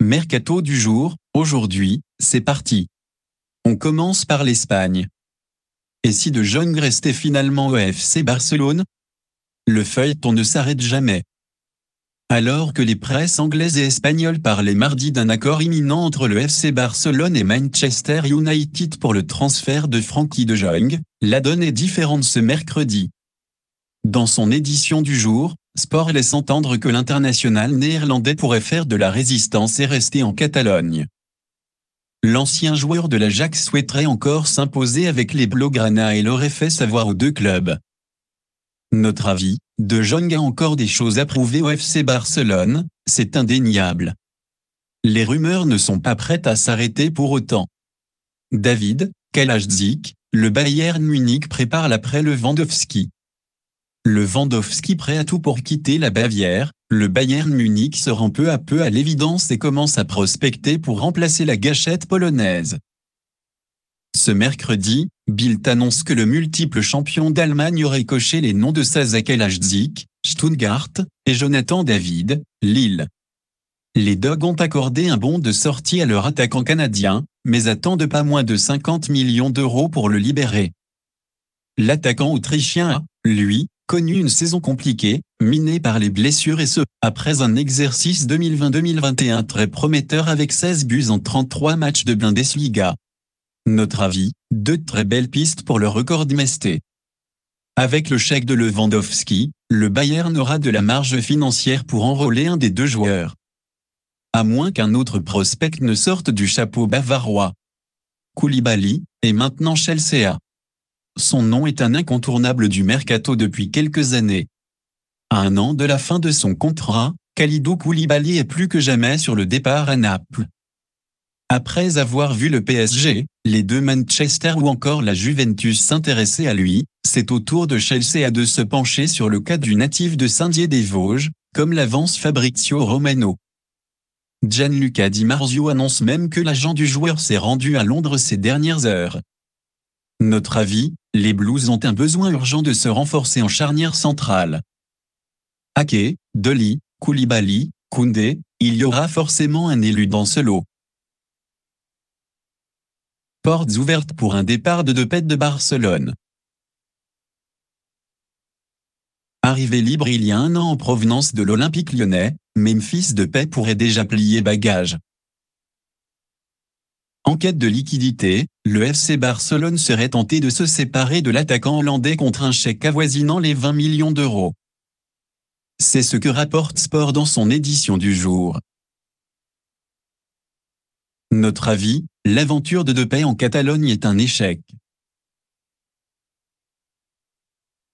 Mercato du jour, aujourd'hui, c'est parti. On commence par l'Espagne. Et si De Jong restait finalement au FC Barcelone? Le feuilleton ne s'arrête jamais. Alors que les presses anglaises et espagnoles parlaient mardi d'un accord imminent entre le FC Barcelone et Manchester United pour le transfert de Frenkie de Jong, la donne est différente ce mercredi. Dans son édition du jour, Sport laisse entendre que l'international néerlandais pourrait faire de la résistance et rester en Catalogne. L'ancien joueur de l'Ajax souhaiterait encore s'imposer avec les Blaugrana et l'aurait fait savoir aux deux clubs. Notre avis, De Jong a encore des choses à prouver au FC Barcelone, c'est indéniable. Les rumeurs ne sont pas prêtes à s'arrêter pour autant. David Kalajdzic, le Bayern Munich prépare l'après Lewandowski. Lewandowski prêt à tout pour quitter la Bavière, le Bayern Munich se rend peu à peu à l'évidence et commence à prospecter pour remplacer la gâchette polonaise. Ce mercredi, Bild annonce que le multiple champion d'Allemagne aurait coché les noms de Sasa Kalajdzic, Stuttgart, et Jonathan David, Lille. Les Dogs ont accordé un bon de sortie à leur attaquant canadien, mais attendent pas moins de 50 millions d'euros pour le libérer. L'attaquant autrichien a, lui, connu une saison compliquée, minée par les blessures et ce, après un exercice 2020-2021 très prometteur avec 16 buts en 33 matchs de Bundesliga. Notre avis, deux très belles pistes pour le record d'Mesté. Avec le chèque de Lewandowski, le Bayern aura de la marge financière pour enrôler un des deux joueurs. À moins qu'un autre prospect ne sorte du chapeau bavarois. Koulibaly, et maintenant Chelsea. Son nom est un incontournable du mercato depuis quelques années. À un an de la fin de son contrat, Kalidou Koulibaly est plus que jamais sur le départ à Naples. Après avoir vu le PSG, les deux Manchester ou encore la Juventus s'intéresser à lui, c'est au tour de Chelsea de se pencher sur le cas du natif de Saint-Dié-des-Vosges, comme l'avance Fabrizio Romano. Gianluca Di Marzio annonce même que l'agent du joueur s'est rendu à Londres ces dernières heures. Notre avis, les Blues ont un besoin urgent de se renforcer en charnière centrale. Ake, Deli, Koulibaly, Koundé, il y aura forcément un élu dans ce lot. Portes ouvertes pour un départ de Depay de Barcelone. Arrivé libre il y a un an en provenance de l'Olympique lyonnais, Memphis Depay pourrait déjà plier bagages. En quête de liquidité, le FC Barcelone serait tenté de se séparer de l'attaquant hollandais contre un chèque avoisinant les 20 millions d'euros. C'est ce que rapporte Sport dans son édition du jour. Notre avis, l'aventure de Depay en Catalogne est un échec.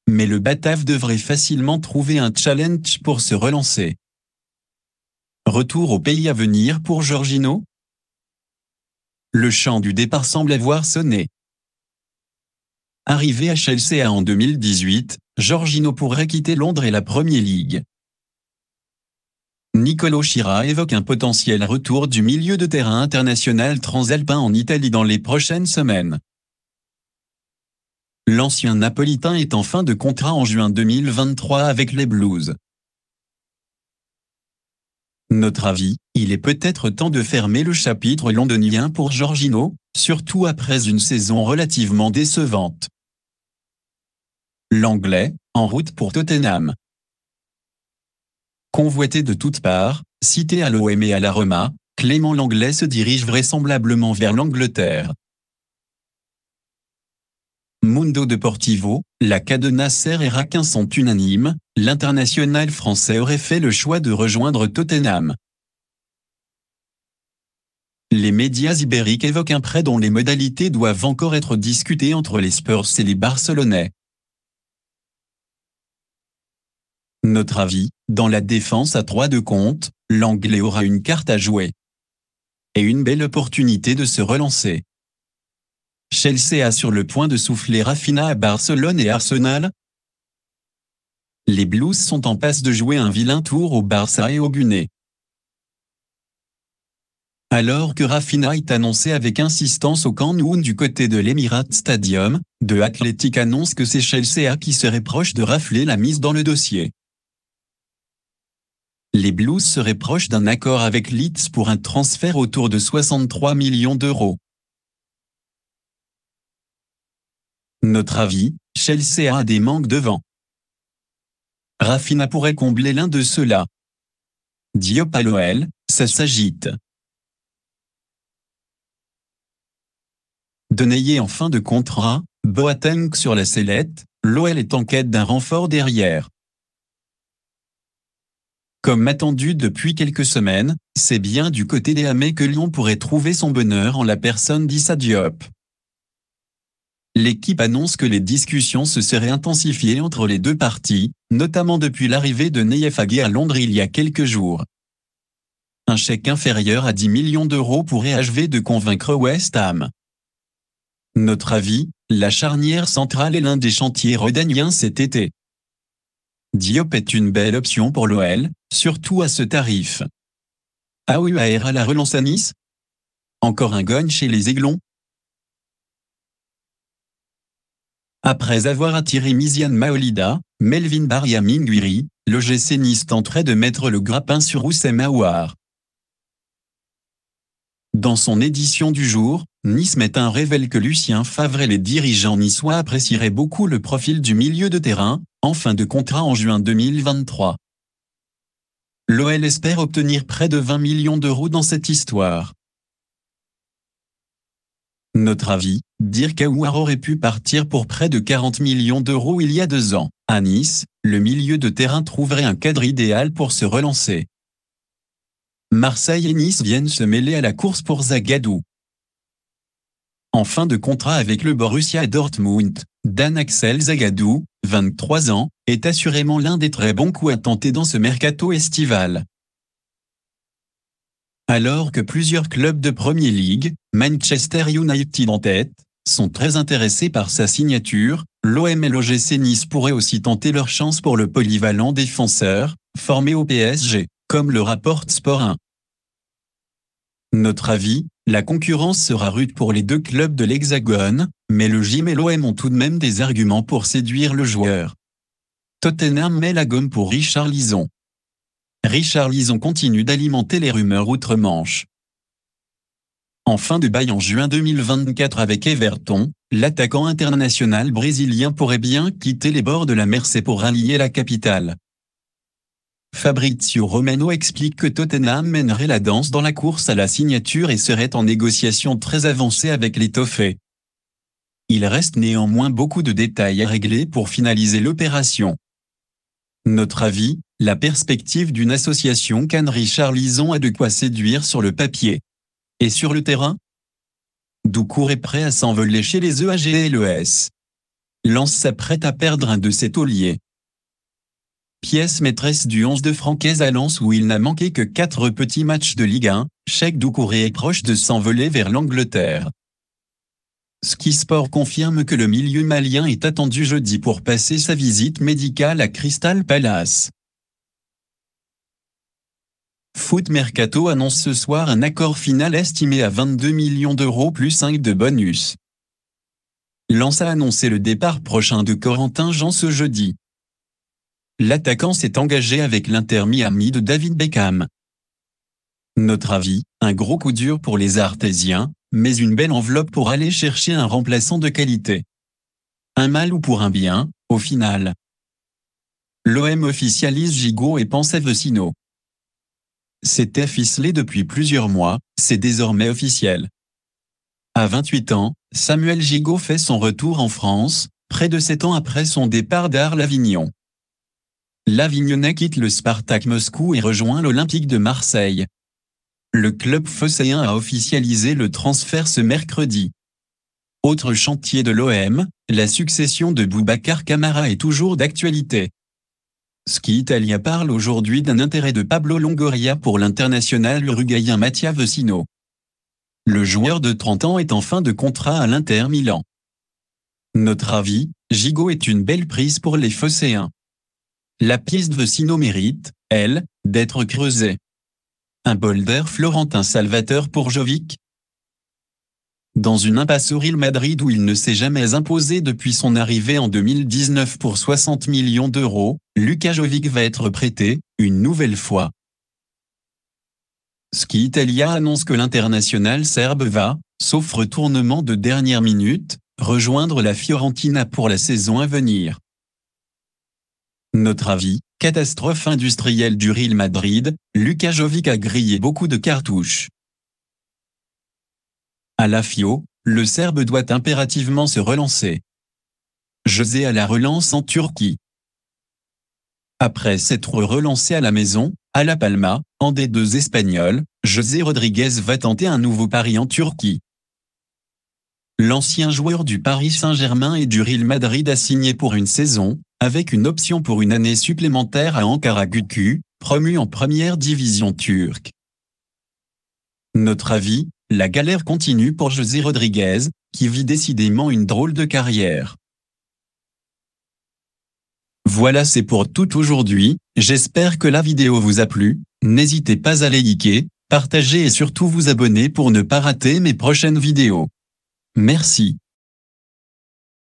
Mais le Batave devrait facilement trouver un challenge pour se relancer. Retour au pays à venir pour Jorginho? Le chant du départ semble avoir sonné. Arrivé à Chelsea en 2018, Jorginho pourrait quitter Londres et la Premier League. Nicolo Schira évoque un potentiel retour du milieu de terrain international transalpin en Italie dans les prochaines semaines. L'ancien napolitain est en fin de contrat en juin 2023 avec les Blues. Notre avis, il est peut-être temps de fermer le chapitre londonien pour Jorginho, surtout après une saison relativement décevante. L'Anglais, en route pour Tottenham. Convoité de toutes parts, cité à l'OM et à la Roma, Clément Lenglet se dirige vraisemblablement vers l'Angleterre. Mundo Deportivo, la cas de Nasser et Rakin sont unanimes, l'international français aurait fait le choix de rejoindre Tottenham. Les médias ibériques évoquent un prêt dont les modalités doivent encore être discutées entre les Spurs et les Barcelonais. Notre avis, dans la défense à 3 de compte, l'Anglais aura une carte à jouer. Et une belle opportunité de se relancer. Chelsea a sur le point de souffler Raphinha à Barcelone et Arsenal. Les Blues sont en passe de jouer un vilain tour au Barça et au Gunnet. Alors que Raphinha est annoncé avec insistance au Camp Nou du côté de l'Emirates Stadium, The Athletic annonce que c'est Chelsea qui serait proche de rafler la mise dans le dossier. Les Blues seraient proches d'un accord avec Leeds pour un transfert autour de 63 millions d'euros. Notre avis, Chelsea a des manques devant. Raphinha pourrait combler l'un de ceux-là. Diop à l'OL, ça s'agite. Denayer en fin de contrat, Boateng sur la sellette, l'OL est en quête d'un renfort derrière. Comme attendu depuis quelques semaines, c'est bien du côté des Hamets que Lyon pourrait trouver son bonheur en la personne d'Issa Diop. L'équipe annonce que les discussions se seraient intensifiées entre les deux parties, notamment depuis l'arrivée de Nayef Agué à Londres il y a quelques jours. Un chèque inférieur à 10 millions d'euros pourrait achever de convaincre West Ham. Notre avis, la charnière centrale est l'un des chantiers rhodaniens cet été. Diop est une belle option pour l'OL, surtout à ce tarif. AUAR à la relance à Nice? Encore un gagne chez les Aiglons? Après avoir attiré Miziane Maolida, Melvin Barry Minguiri, l'OGC Nice tenterait de mettre le grappin sur Oussem Aouar. Dans son édition du jour, Nice Matin révèle que Lucien Favre et les dirigeants niçois apprécieraient beaucoup le profil du milieu de terrain, en fin de contrat en juin 2023. L'OL espère obtenir près de 20 millions d'euros dans cette histoire. Notre avis, Dirk Aouar aurait pu partir pour près de 40 millions d'euros il y a 2 ans. À Nice, le milieu de terrain trouverait un cadre idéal pour se relancer. Marseille et Nice viennent se mêler à la course pour Zagadou. En fin de contrat avec le Borussia Dortmund, Dan Axel Zagadou, 23 ans, est assurément l'un des très bons coups à tenter dans ce mercato estival. Alors que plusieurs clubs de Premier League, Manchester United en tête, sont très intéressés par sa signature, l'OM et l'OGC Nice pourraient aussi tenter leur chance pour le polyvalent défenseur, formé au PSG, comme le rapporte Sport 1. Notre avis, la concurrence sera rude pour les deux clubs de l'Hexagone, mais le Gym et l'OM ont tout de même des arguments pour séduire le joueur. Tottenham met la gomme pour Richarlison. Richarlison continue d'alimenter les rumeurs outre-Manche. En fin de bail en juin 2024 avec Everton, l'attaquant international brésilien pourrait bien quitter les bords de la Mersey pour rallier la capitale. Fabrizio Romano explique que Tottenham mènerait la danse dans la course à la signature et serait en négociation très avancée avec les Toffees. Il reste néanmoins beaucoup de détails à régler pour finaliser l'opération. Notre avis, la perspective d'une association Kane-Richarlison a de quoi séduire sur le papier. Et sur le terrain? Doucouré est prêt à s'envoler chez les EAG et l'ES. Lens s'apprête à perdre un de ses tauliers. Pièce maîtresse du 11 de Francaise à Lens où il n'a manqué que 4 petits matchs de Ligue 1, Cheikh Doucouré est proche de s'envoler vers l'Angleterre. Ski Sport confirme que le milieu malien est attendu jeudi pour passer sa visite médicale à Crystal Palace. Foot Mercato annonce ce soir un accord final estimé à 22 millions d'euros plus 5 de bonus. Lens a annoncé le départ prochain de Corentin Jean ce jeudi. L'attaquant s'est engagé avec l'Inter Miami de David Beckham. Notre avis, un gros coup dur pour les Artésiens, mais une belle enveloppe pour aller chercher un remplaçant de qualité. Un mal ou pour un bien, au final. L'OM officialise Gigot et pense à Vecino. C'était ficelé depuis plusieurs mois, c'est désormais officiel. À 28 ans, Samuel Gigot fait son retour en France, près de 7 ans après son départ d'Arles-Avignon. L'Avignonnais quitte le Spartak Moscou et rejoint l'Olympique de Marseille. Le club phocéen a officialisé le transfert ce mercredi. Autre chantier de l'OM, la succession de Boubacar Kamara est toujours d'actualité. Ski Italia parle aujourd'hui d'un intérêt de Pablo Longoria pour l'international uruguayen Mattia Vecino. Le joueur de 30 ans est en fin de contrat à l'Inter Milan. Notre avis, Gigot est une belle prise pour les phocéens. La piste Vecino mérite, elle, d'être creusée. Un bolder florentin salvateur pour Jovic? Dans une impasse au Real Madrid où il ne s'est jamais imposé depuis son arrivée en 2019 pour 60 millions d'euros, Luka Jovic va être prêté, une nouvelle fois, Turquie Italia annonce que l'international serbe va, sauf retournement de dernière minute, rejoindre la Fiorentina pour la saison à venir. Notre avis, catastrophe industrielle du Real Madrid, Luka Jovic a grillé beaucoup de cartouches. À la Fio, le Serbe doit impérativement se relancer. José à la relance en Turquie. Après s'être relancé à la maison, à La Palma, en D2 espagnol, José Rodriguez va tenter un nouveau pari en Turquie. L'ancien joueur du Paris Saint-Germain et du Real Madrid a signé pour une saison, avec une option pour une année supplémentaire à Ankaragucü, promu en première division turque. Notre avis, la galère continue pour José Rodriguez, qui vit décidément une drôle de carrière. Voilà, c'est pour tout aujourd'hui, j'espère que la vidéo vous a plu, n'hésitez pas à liker, partager et surtout vous abonner pour ne pas rater mes prochaines vidéos. Merci.